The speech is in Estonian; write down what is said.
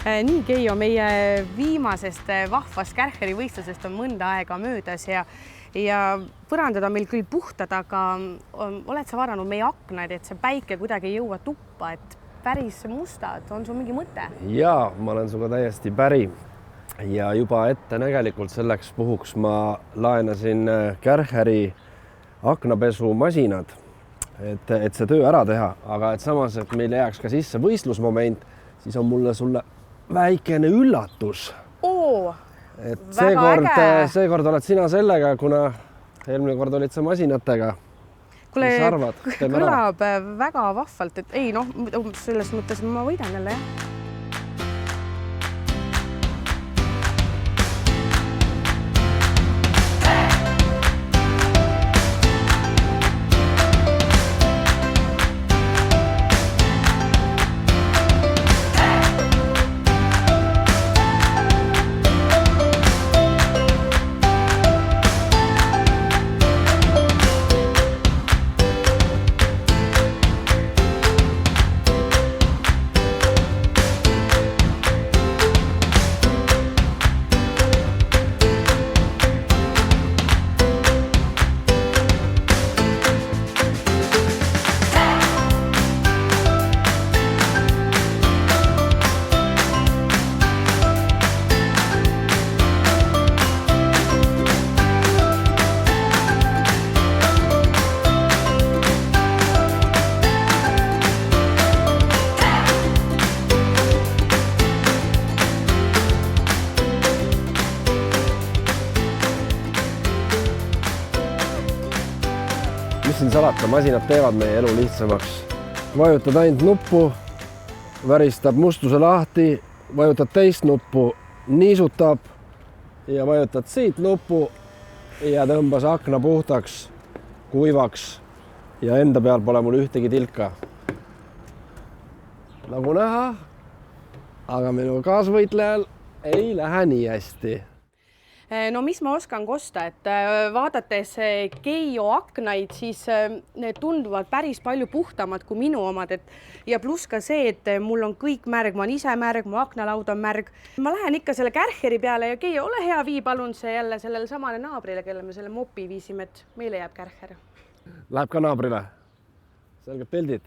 Nii, Keijo, meie viimasest vahvast Kärcheri võistlusest on mõnda aega möödas ja põrandad on meil küll puhtad, aga oled sa vaadanud meie aknaid, et see päike kuidagi ei jõua tuppa, et päris mustad, on sul mingi mõte? Jaa, ma olen suga täiesti päri ja juba ettenägelikult selleks puhuks ma laenasin Kärcheri aknapesumasinad, et see töö ära teha, aga et samas, et meil jääks ka sisse võistlusmoment, siis on mulle sulle väikene üllatus. Et seekord oled sina sellega, kuna eelmine kord olid sa masinatega. Mis arvad? Kõlab väga vahvalt, et ei, selles mõttes ma võidan jälle, jah. Siin salata, masinad teevad meie elu lihtsamaks. Vajutad ainult nuppu, väristab mustuse lahti, vajutad teist nuppu, niisutab ja vajutad siit nuppu ja tõmbas akna puhtaks, kuivaks ja enda peal pole mul ühtegi tilka. Nagu näha, aga minu kaasvõitlejal ei lähe nii hästi. No mis ma oskan kosta, et vaadates Keijo aknaid, siis need tunduvad päris palju puhtamad kui minu omad. Ja pluss ka see, et mul on kõik märg, ma olen ise märg, mu aknalaud on märg. Ma lähen ikka selle Kärcheri peale ja Keijo, ole hea, vii palun see jälle sellele samale naabrile, kelle me selle mopi viisime, et meile jääb Kärcher. Läheb ka naabrile. Selged pildid.